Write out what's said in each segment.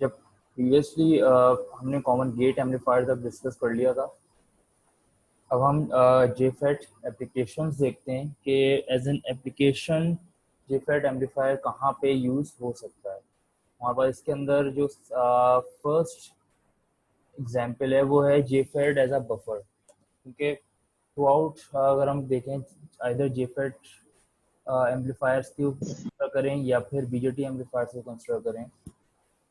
जब प्रीवियसली हमने common gate amplifier तक डिस्कस कर लिया था, अब हम जेफेट एप्लीकेशंस देखते हैं कि as an application JFET amplifier कहाँ पे यूज़ हो सकता है। हमारे पास इसके अंदर जो फर्स्ट एग्जांपल है वो है जेफेट एज अ बफर, क्योंकि थ्रू आउट अगर हम देखें इधर जेफेट एम्पलीफायर्स को कंसिडर करें या फिर बीजेटी एम्पलीफायर्स को कंसिडर करें,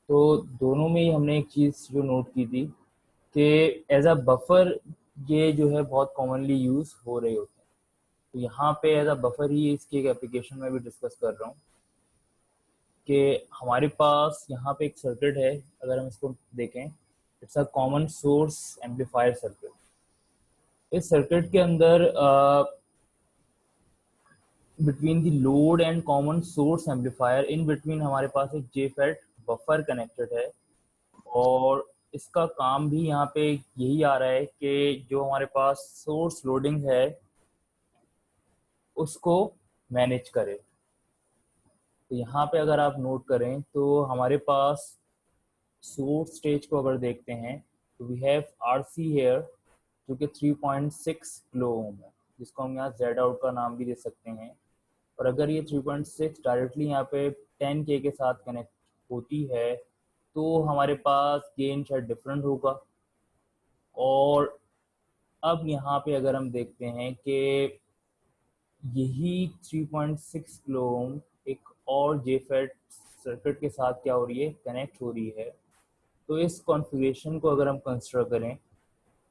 तो दोनों में ही हमने एक चीज़ जो नोट की थी कि एज अ बफर ये जो है बहुत कॉमनली यूज़ हो रहे होते हैं। तो यहाँ पे एज अ बफर ही इसकी एक एप्लीकेशन में भी डिस्कस कर रहा हूँ कि हमारे पास यहाँ पे एक सर्किट है। अगर हम इसको देखें, it's a common source amplifier circuit. इस सर्किट के अंदर between the load and common source amplifier in between हमारे पास एक जेफेट बफर कनेक्टेड है, और इसका काम भी यहाँ पे यही आ रहा है कि जो हमारे पास सोर्स लोडिंग है उसको मैनेज करे। तो यहाँ पे अगर आप नोट करें तो हमारे पास सोर्स स्टेज को अगर देखते हैं तो वी हैव आरसी हेयर जो कि 3.6 किलो ओम है, जिसको हम यहाँ जेड आउट का नाम भी दे सकते हैं। और अगर ये 3.6 डायरेक्टली यहाँ पे 10K के साथ कनेक्ट होती है तो हमारे पास गेन शायद डिफरेंट होगा। और अब यहाँ पे अगर हम देखते हैं कि यही 3.6 किलो ओम एक और जेफेट सर्किट के साथ क्या हो रही है, कनेक्ट हो रही है। तो इस कॉन्फ़िगरेशन को अगर हम कंसिडर करें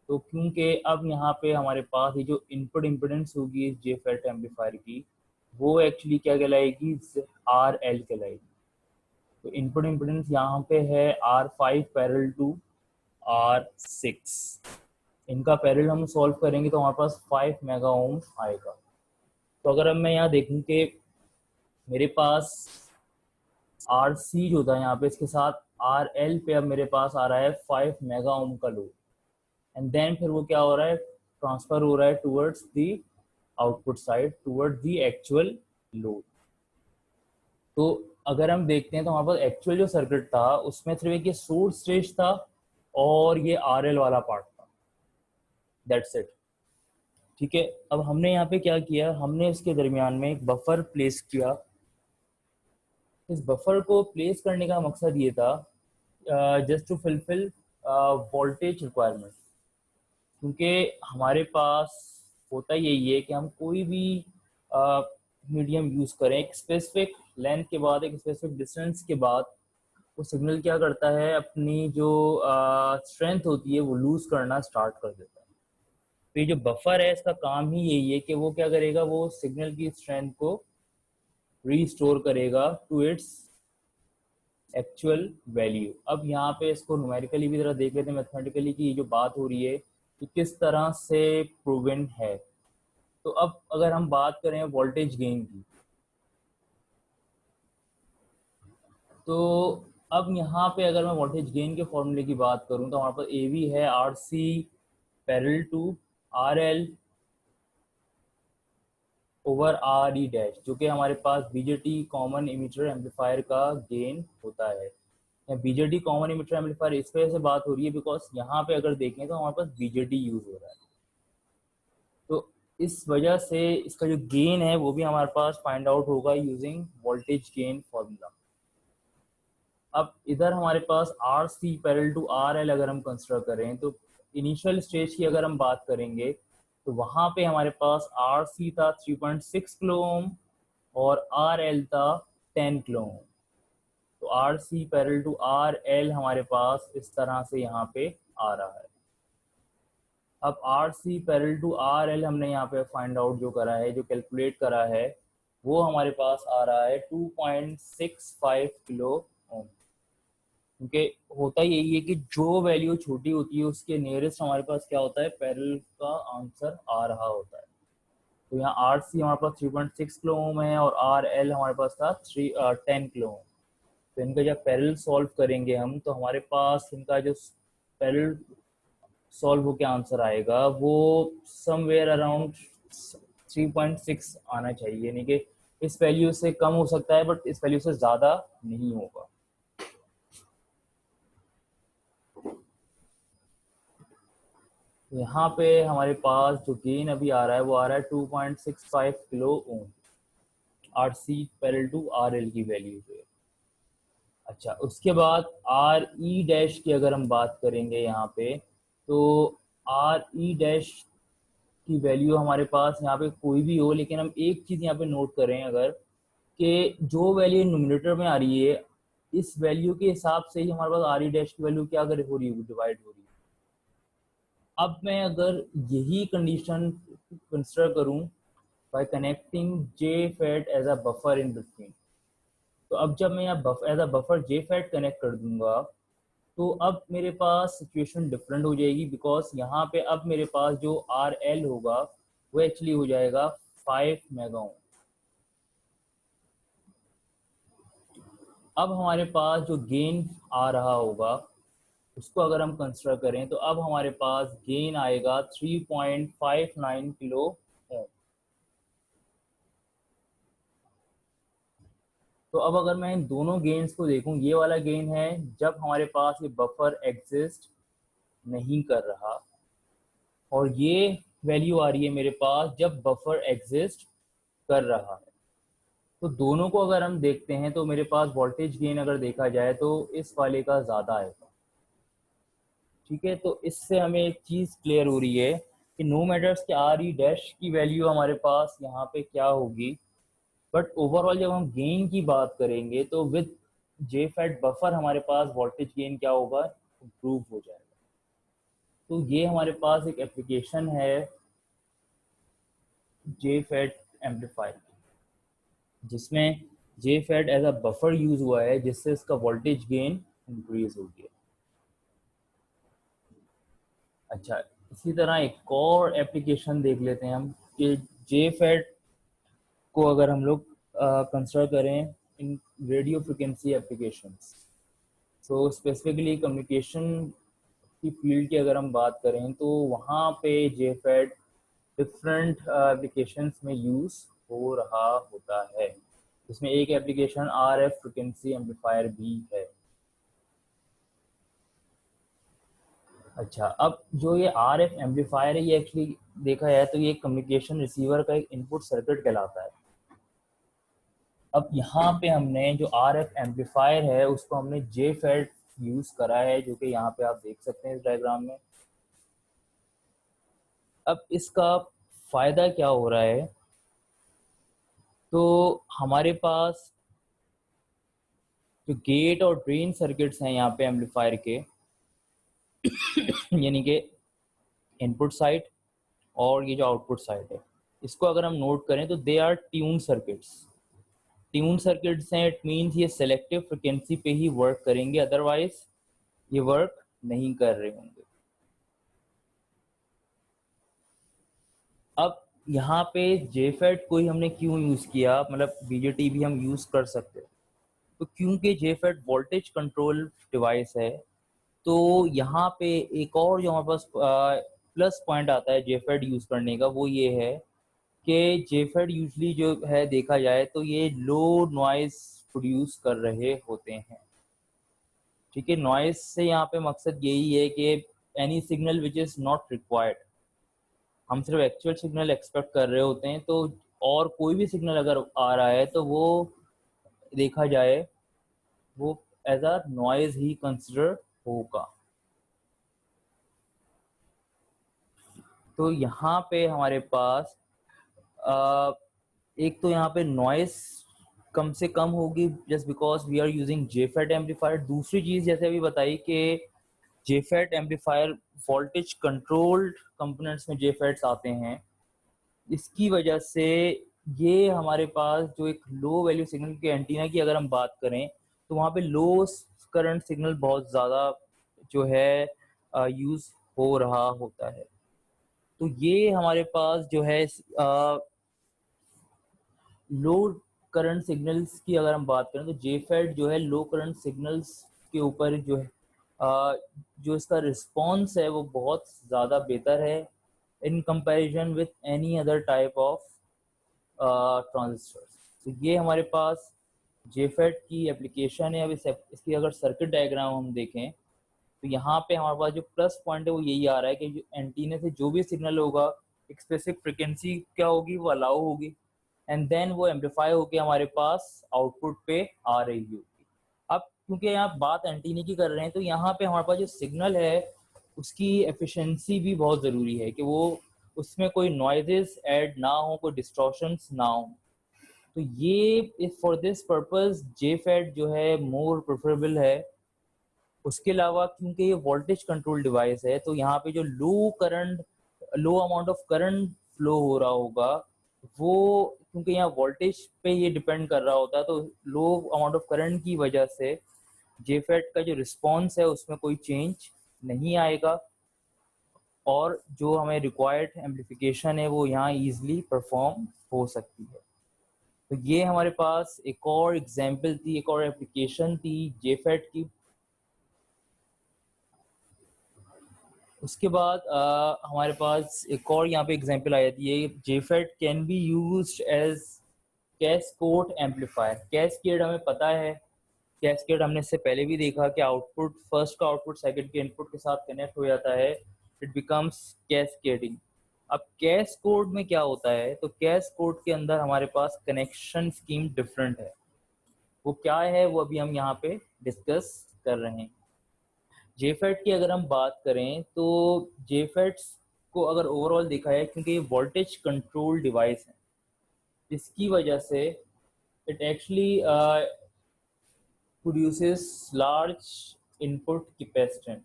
तो क्योंकि अब यहाँ पे हमारे पास ये जो इनपुट इम्पिडेंस होगी इस जेफेट एम्पलीफायर की, वो एक्चुअली क्या कहलाएगी, RL कहलाएगी। तो इनपुट इम्पिडेंस यहाँ पे है R5 पैरेलल टू R6। इनका पैरेलल हम सॉल्व करेंगे तो हमारे पास 5 मेगा ओम आएगा। तो अगर अब मैं यहाँ देखूँ कि मेरे पास RC जो था यहाँ पे, इसके साथ RL पे अब मेरे पास आ रहा है 5 मेगा ओम का लोड, एंड देन फिर वो क्या हो रहा है, ट्रांसफर हो रहा है towards the output side, towards the actual load. तो अगर हम देखते हैं तो हमारे पास एक्चुअल जो सर्किट था उसमें सिर्फ एक ये सोर्स स्टेज था और ये RL वाला पार्ट था, दैट्स इट। ठीक है, अब हमने यहाँ पे क्या किया, हमने इसके दरमियान में एक बफर प्लेस किया। इस बफर को प्लेस करने का मकसद ये था just to fulfil voltage requirement, क्योंकि हमारे पास होता यही है कि हम कोई भी मीडियम यूज़ करें, एक स्पेसिफिक लेंथ के बाद, एक स्पेसिफिक डिस्टेंस के बाद वो सिग्नल क्या करता है, अपनी जो स्ट्रेंथ होती है वो लूज करना स्टार्ट कर देता है। तो ये जो बफर है इसका काम ही यही है कि वो क्या करेगा, वो सिग्नल की स्ट्रेंथ को रीस्टोर करेगा टू इट्स एक्चुअल वैल्यू। अब यहाँ पे इसको न्यूमेरिकली भी जरा देख लेते हैं, मैथमेटिकली की ये जो बात हो रही है कि किस तरह से प्रूवन है। तो अब अगर हम बात करें वोल्टेज गेन की, तो अब यहाँ पे अगर मैं वोल्टेज गेन के फॉर्मूले की बात करूँ तो हमारे पास AV है RC parallel to RL over RE dash, जो कि हमारे पास BJT कॉमन इमिटर एम्पलीफायर का गेन होता है। BJT कॉमन इमिटर एम्पलीफायर इस वजह से बात हो रही है बिकॉज यहाँ पे अगर देखें तो हमारे पास BJT यूज हो रहा है, तो इस वजह से इसका जो गेन है वो भी हमारे पास फाइंड आउट होगा यूजिंग वोल्टेज गेन फॉर्मूला। अब इधर हमारे पास RC पैरेलल टू RL अगर हम कंसिडर करें तो इनिशियल स्टेज की अगर हम बात करेंगे तो वहाँ पे हमारे पास RC था 3.6 किलो ओम और RL था 10 किलो ओम। तो RC पैरेलल टू RL हमारे पास इस तरह से यहाँ पे आ रहा है। अब RC पैरेलल टू RL हमने यहाँ पे फाइंड आउट जो करा है, जो कैलकुलेट करा है, वो हमारे पास आ रहा है 2.65 किलो ओम। क्योंकि होता यही है कि जो वैल्यू छोटी होती है उसके नियरेस्ट हमारे पास क्या होता है, पैरेलल का आंसर आ रहा होता है। तो यहाँ RC हमारे पास 3.6 किलो ओम है और RL हमारे पास था 10 किलो ओम। तो इनका जब पैरेलल सॉल्व करेंगे हम तो हमारे पास इनका जो पैरेलल सॉल्व होकर आंसर आएगा वो समवेयर अराउंड 3.6 आना चाहिए, यानी कि इस वैल्यू से कम हो सकता है बट इस वैल्यू से ज़्यादा नहीं होगा। यहाँ पे हमारे पास जो गेन अभी आ रहा है वो आ रहा है 2.65 kilo ohm, R C parallel to R L की वैल्यू पे। अच्छा, उसके बाद आर ई डैश की अगर हम बात करेंगे यहाँ पे, तो आर ई डैश की वैल्यू हमारे पास यहाँ पे कोई भी हो, लेकिन हम एक चीज़ यहाँ पे नोट करें अगर, कि जो वैल्यू न्यूमरेटर में आ रही है इस वैल्यू के हिसाब से ही हमारे पास आर ई डैश की वैल्यू क्या अगर हो रही है, डिवाइड हो रही है। अब मैं अगर यही कंडीशन कंसिडर करूं by connecting J fat as a buffer in between, तो अब जब मैं यहाँ as a buffer J FET connect कर दूंगा, तो अब मेरे पास सिचुएशन डिफरेंट हो जाएगी, बिकॉज यहाँ पे अब मेरे पास जो आर एल होगा वो एक्चुअली हो जाएगा 5 मेगा ओम। अब हमारे पास जो गेन आ रहा होगा उसको अगर हम कंसिडर करें, तो अब हमारे पास गेन आएगा 3.59 किलो ओम। तो अब अगर मैं इन दोनों गेन्स को देखूं, ये वाला गेन है जब हमारे पास ये बफर एग्जिस्ट नहीं कर रहा, और ये वैल्यू आ रही है मेरे पास जब बफर एग्जिस्ट कर रहा है। तो दोनों को अगर हम देखते हैं तो मेरे पास वोल्टेज गेन अगर देखा जाए तो इस वाले का ज़्यादा आएगा। ठीक है, तो इससे हमें एक चीज़ क्लियर हो रही है कि नो मैटर्स कि आर ई डैश की वैल्यू हमारे पास यहाँ पे क्या होगी, बट ओवरऑल जब हम गेन की बात करेंगे तो विद जे फैट बफर हमारे पास वोल्टेज गेन क्या होगा, इम्प्रूव हो जाएगा। तो ये हमारे पास एक एप्लीकेशन है जे फैट एम्पलीफायर की, जिसमें जे fat as a buffer use हुआ है, जिससे इसका वोल्टेज गेन इंक्रीज हो गया। अच्छा, इसी तरह एक और एप्लीकेशन देख लेते हैं हम कि जे फैट को अगर हम लोग कंसिडर करें इन रेडियो फ्रिक्वेंसी एप्लीकेशंस। सो स्पेसिफिकली कम्युनिकेशन की फील्ड की अगर हम बात करें तो वहाँ पे जे फैट डिफरेंट एप्लीकेशंस में यूज़ हो रहा होता है। इसमें एक application R F frequency amplifier भी है। अच्छा, अब जो ये आर एफ एम्पलीफायर है, ये एक्चुअली देखा जाए तो ये कम्युनिकेशन रिसीवर का एक इनपुट सर्किट कहलाता है। अब यहाँ पे हमने जो आर एफ एम्पलीफायर है उसको हमने जे फैट यूज़ करा है, जो कि यहाँ पे आप देख सकते हैं इस डायग्राम में। अब इसका फ़ायदा क्या हो रहा है, तो हमारे पास जो गेट और ड्रेन सर्किट्स हैं यहाँ पे एम्पलीफायर के, यानी कि इनपुट साइड और ये जो आउटपुट साइड है, इसको अगर हम नोट करें तो they are tune circuits. Tune circuits हैं, इट मीन्स ये सेलेक्टिव फ्रिक्वेंसी पे ही वर्क करेंगे, अदरवाइज ये वर्क नहीं कर रहे होंगे। अब यहाँ पे जेफेट को ही हमने क्यों यूज़ किया, मतलब बीजेटी भी हम यूज़ कर सकते हैं, तो क्योंकि जेफेट वोल्टेज कंट्रोल डिवाइस है। तो यहाँ पे एक और जो हमारे पास प्लस पॉइंट आता है जेफेड यूज़ करने का, वो ये है कि जेफेड यूजली जो है देखा जाए तो ये लो नॉइज प्रोड्यूस कर रहे होते हैं। ठीक है, नॉइज से यहाँ पे मकसद यही है कि any signal which is not required, हम सिर्फ एक्चुअल सिग्नल एक्सपेक्ट कर रहे होते हैं, तो और कोई भी सिग्नल अगर आ रहा है तो वो देखा जाए वो एज अ नॉइज ही कंसिडर होगा। तो यहाँ पे हमारे पास एक तो यहाँ पे नॉइस कम से कम होगी just because we are using JFET amplifier. दूसरी चीज़ जैसे अभी बताई कि JFET amplifier voltage controlled components में जेफेट्स आते हैं, इसकी वजह से ये हमारे पास जो एक लो वैल्यू सिग्नल के एंटीना की अगर हम बात करें तो वहाँ पे लो करंट सिग्नल बहुत ज़्यादा जो है यूज़ हो रहा होता है। तो ये हमारे पास जो है लो करंट सिग्नल्स की अगर हम बात करें तो जेफेड जो है लो करंट सिग्नल्स के ऊपर जो है जो इसका रिस्पॉन्स है वो बहुत ज़्यादा बेहतर है in comparison with any other type of transistors. तो ये हमारे पास जेफेड की एप्लीकेशन है। अब इसकी अगर सर्किट डायग्राम हम देखें तो यहाँ पे हमारे पास जो प्लस पॉइंट है वो यही आ रहा है कि जो एंटीना से जो भी सिग्नल होगा एक स्पेसिफिक फ्रिक्वेंसी क्या होगी वो अलाउ होगी, एंड देन वो एम्पलीफाई होके हमारे पास आउटपुट पे आ रही होगी। अब क्योंकि यहाँ बात एंटीना की कर रहे हैं तो यहाँ पे हमारे पास जो सिग्नल है उसकी एफिशिएंसी भी बहुत ज़रूरी है कि वो उसमें कोई नॉइजेस ऐड ना हो, कोई डिस्टॉर्शंस ना हो। तो ये फॉर दिस पर्पस जेफेट जो है मोर प्रेफरेबल है। उसके अलावा क्योंकि ये वोल्टेज कंट्रोल डिवाइस है तो यहाँ पे जो लो अमाउंट ऑफ करंट फ्लो हो रहा होगा वो, क्योंकि यहाँ वोल्टेज पे ये डिपेंड कर रहा होता है, तो लो अमाउंट ऑफ करंट की वजह से जेफेट का जो रिस्पॉन्स है उसमें कोई चेंज नहीं आएगा, और जो हमें रिक्वायर्ड एम्पलीफिकेशन है वो यहाँ इजीली परफॉर्म हो सकती है। तो ये हमारे पास एक और एग्जांपल थी, एक और एप्लीकेशन थी जेफेट की। उसके बाद हमारे पास एक और यहाँ पे एग्जांपल आ जाती है, JFET can be used as cascade amplifier. Cascade हमें पता है, कैस्केड हमने इससे पहले भी देखा कि आउटपुट फर्स्ट का आउटपुट सेकंड के इनपुट के साथ कनेक्ट हो जाता है, इट बिकम्स कैस्केडिंग। अब कैस्केड में क्या होता है, तो कैस्केड के अंदर हमारे पास कनेक्शन स्कीम डिफरेंट है। वो क्या है वो अभी हम यहाँ पे डिस्कस कर रहे हैं। जेफेट की अगर हम बात करें तो जेफेट्स को अगर ओवरऑल देखा है, क्योंकि ये वोल्टेज कंट्रोल डिवाइस है, इसकी वजह से it actually produces large input capacitance.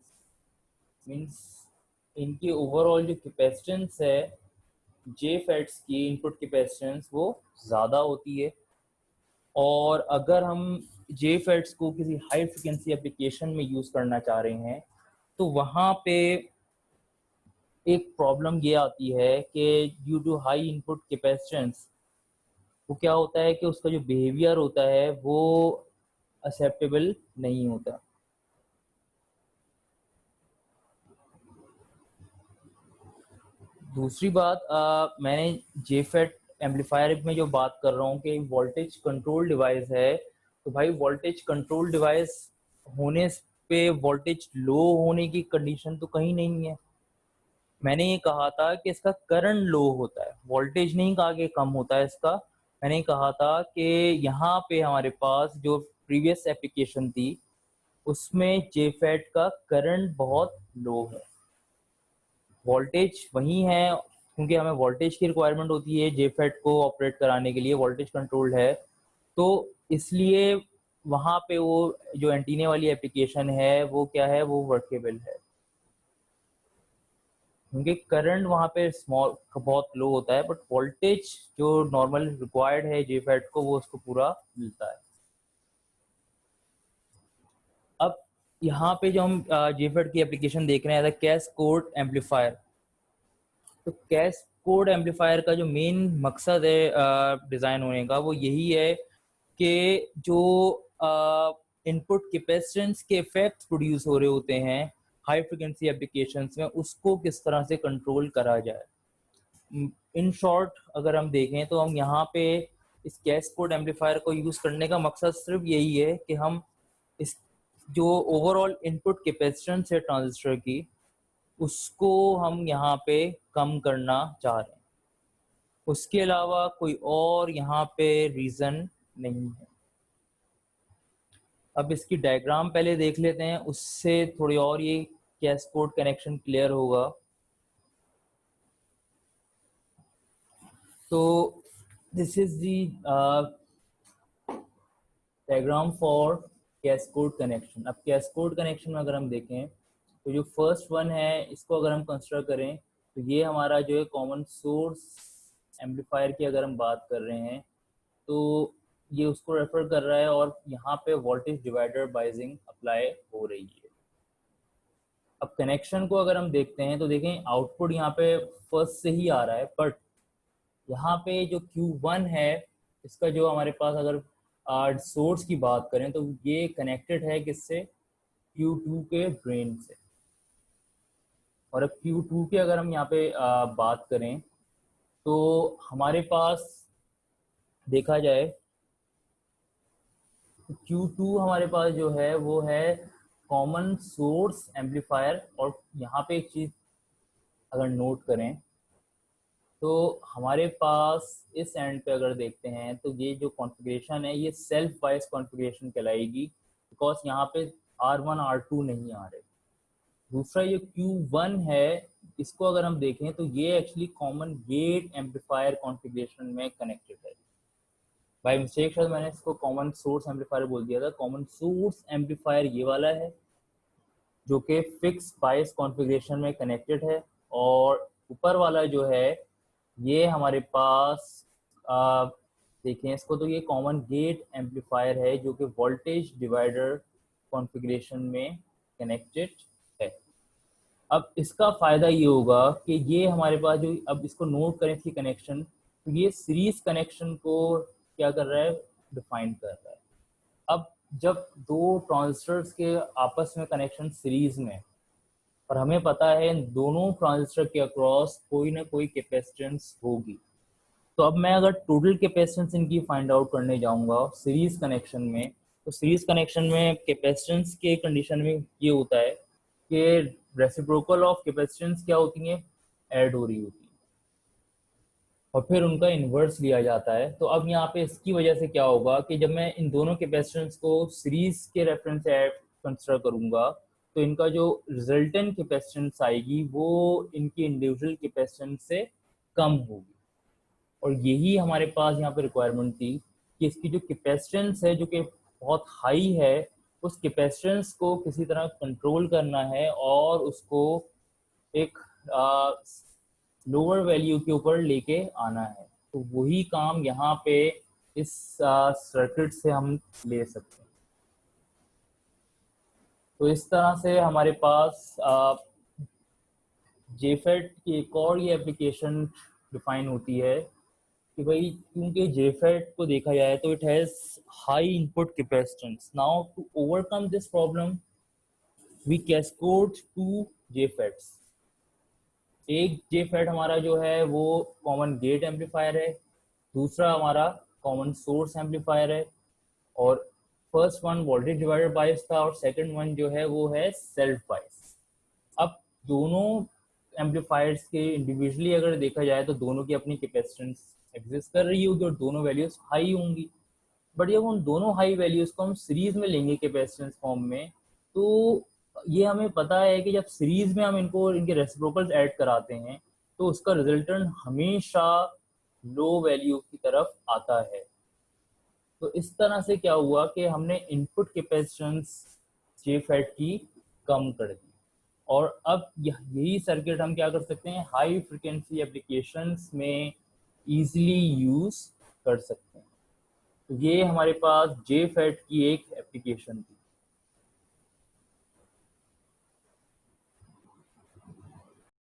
Means इनकी ओवरऑल जो कैपेसिटेंस है जेफेट्स की, इनपुट कैपेसिटेंस वो ज़्यादा होती है। और अगर हम जेफेट्स को किसी हाई फ्रिक्वेंसी एप्लीकेशन में यूज़ करना चाह रहे हैं तो वहाँ पे एक प्रॉब्लम ये आती है कि due to high input capacitance वो क्या होता है कि उसका जो बिहेवियर होता है वो एक्सेप्टेबल नहीं होता। दूसरी बात, मैंने जेफेट एम्पलीफायर में जो बात कर रहा हूँ कि वोल्टेज कंट्रोल डिवाइस है, तो भाई वोल्टेज कंट्रोल डिवाइस होने पे वोल्टेज लो होने की कंडीशन तो कहीं नहीं है। मैंने ये कहा था कि इसका करंट लो होता है, वोल्टेज नहीं कहा कि कम होता है इसका। मैंने कहा था कि यहाँ पे हमारे पास जो प्रीवियस एप्लीकेशन थी उसमें जेफेट का करंट बहुत लो है, वोल्टेज वही है, क्योंकि हमें वोल्टेज की रिक्वायरमेंट होती है जेफेट को ऑपरेट कराने के लिए, वोल्टेज कंट्रोल्ड है, तो इसलिए वहाँ पे वो जो एंटीने वाली एप्लीकेशन है वो क्या है, वो वर्केबल है, क्योंकि करंट वहाँ पे स्मॉल बहुत लो होता है, बट वोल्टेज जो नॉर्मल रिक्वायर्ड है जेफेट को वो उसको पूरा मिलता है। अब यहाँ पे जो हम जेफेट की एप्लीकेशन देख रहे हैं कैस्केड एम्पलीफायर, तो कैस्केड एम्पलीफायर का जो मेन मकसद है डिज़ाइन होने का वो यही है कि जो इनपुट कैपेसिटेंस के इफेक्ट्स प्रोड्यूस हो रहे होते हैं हाई फ्रिक्वेंसी एप्लीकेशंस में उसको किस तरह से कंट्रोल करा जाए। इन शॉर्ट अगर हम देखें तो हम यहाँ पे इस कैस्केड एम्पलीफायर को यूज़ करने का मकसद सिर्फ यही है कि हम इस जो ओवरऑल इनपुट कैपेसिटेंस है ट्रांजिस्टर की उसको हम यहाँ पे कम करना चाह रहे हैं, उसके अलावा कोई और यहाँ पे रीज़न नहीं है। अब इसकी डायग्राम पहले देख लेते हैं, उससे थोड़ी और ये कैस्केड कनेक्शन क्लियर होगा। तो this is the diagram for cascade connection. अब कैस्केड कनेक्शन में अगर हम देखें तो जो फर्स्ट वन है इसको अगर हम कंसिडर करें तो ये हमारा जो है कॉमन सोर्स एम्पलीफायर की अगर हम बात कर रहे हैं तो ये उसको रेफर कर रहा है, और यहाँ पे वोल्टेज डिवाइडर बाइजिंग अप्लाई हो रही है। अब कनेक्शन को अगर हम देखते हैं तो देखें आउटपुट यहाँ पे फर्स्ट से ही आ रहा है, बट यहाँ पे जो Q1 है इसका जो हमारे पास अगर सोर्स की बात करें तो ये कनेक्टेड है किससे, Q2 के ड्रेन से। और अब Q2 के अगर हम यहाँ पे बात करें तो हमारे पास देखा जाए तो Q2 हमारे पास जो है वो है कॉमन सोर्स एम्पलीफायर। और यहाँ पे एक चीज अगर नोट करें तो हमारे पास इस एंड पे अगर देखते हैं तो ये जो कॉन्फ़िगरेशन है ये सेल्फ बायस कॉन्फ़िगरेशन कहलाएगी, बिकॉज यहाँ पे R1 R2 नहीं आ रहे। दूसरा ये Q1 है, इसको अगर हम देखें तो ये actually common gate amplifier configuration में कनेक्टेड है। बाय मिस्टेक शायद मैंने इसको कॉमन सोर्स एम्पलीफायर बोल दिया था। कॉमन सोर्स एम्पलीफायर ये वाला है जो कि फिक्स बायस कॉन्फ़िगरेशन में कनेक्टेड है, और ऊपर वाला जो है ये हमारे पास देखें इसको तो ये कॉमन गेट एम्पलीफायर है जो कि वोल्टेज डिवाइडर कॉन्फ़िगरेशन में कनेक्टेड है। अब इसका फ़ायदा ये होगा कि ये हमारे पास जो, अब इसको नोट करें इसकी कनेक्शन, तो ये सीरीज कनेक्शन को क्या कर रहा है, डिफाइन कर रहा है। अब जब दो ट्रांजिस्टर्स के आपस में कनेक्शन सीरीज में, और हमें पता है इन दोनों ट्रांजिस्टर के अक्रॉस कोई ना कोई कैपेसिटेंस होगी, तो अब मैं अगर टोटल कैपेसिटेंस इनकी फाइंड आउट करने जाऊंगा सीरीज कनेक्शन में, तो सीरीज कनेक्शन में कैपेसिटेंस के कंडीशन में ये होता है कि रेसिप्रोकल ऑफ कैपेसिटेंस क्या होती है, ऐड हो रही होती है, और फिर उनका इन्वर्स लिया जाता है। तो अब यहाँ पे इसकी वजह से क्या होगा कि जब मैं इन दोनों कैपेसिटेंस को सीरीज के रेफरेंस से कंसिडर करूंगा तो इनका जो रिजल्टेंट कैपेसिटेंस आएगी वो इनकी इंडिविजुअल कैपेसिटेंस से कम होगी। और यही हमारे पास यहाँ पे रिक्वायरमेंट थी कि इसकी जो कैपेसिटेंस है जो कि बहुत हाई है, उस कैपेसिटेंस को किसी तरह कंट्रोल करना है और उसको एक लोअर वैल्यू के ऊपर लेके आना है। तो वही काम यहाँ पे इस सर्किट से हम ले सकते हैं। तो इस तरह से हमारे पास जेफेट की एक और ये एप्लीकेशन डिफाइन होती है कि भाई क्योंकि जेफेट को देखा जाए तो it has high input capacitance. Now to overcome this problem we cascode two JFETs. एक जेफेट हमारा जो है वो कॉमन गेट एम्पलीफायर है, दूसरा हमारा कॉमन सोर्स एम्पलीफायर है, और first one voltage divider bias था और सेकंड वन जो है वो है सेल्फ बायस। अब दोनों एम्पलीफायर्स के इंडिविजुअली अगर देखा जाए तो दोनों की अपनी कैपेसिटेंस एग्जिस्ट कर रही होगी और दोनों वैल्यूज हाई होंगी। बट जब उन दोनों हाई वैल्यूज को हम सीरीज में लेंगे कैपेसिटेंस फॉर्म में, तो ये हमें पता है कि जब सीरीज में हम इनको इनके रेसिप्रोकल्स ऐड कराते हैं तो उसका रिजल्टेंट हमेशा लो वैल्यू की तरफ आता है। तो इस तरह से क्या हुआ कि हमने इनपुट कैपेसिटेंस जेफेट की कम कर दी, और अब यही सर्किट हम क्या कर सकते हैं, हाई फ्रिक्वेंसी एप्लीकेशंस में इजीली यूज कर सकते हैं। तो ये हमारे पास जेफेट की एक एप्लीकेशन थी।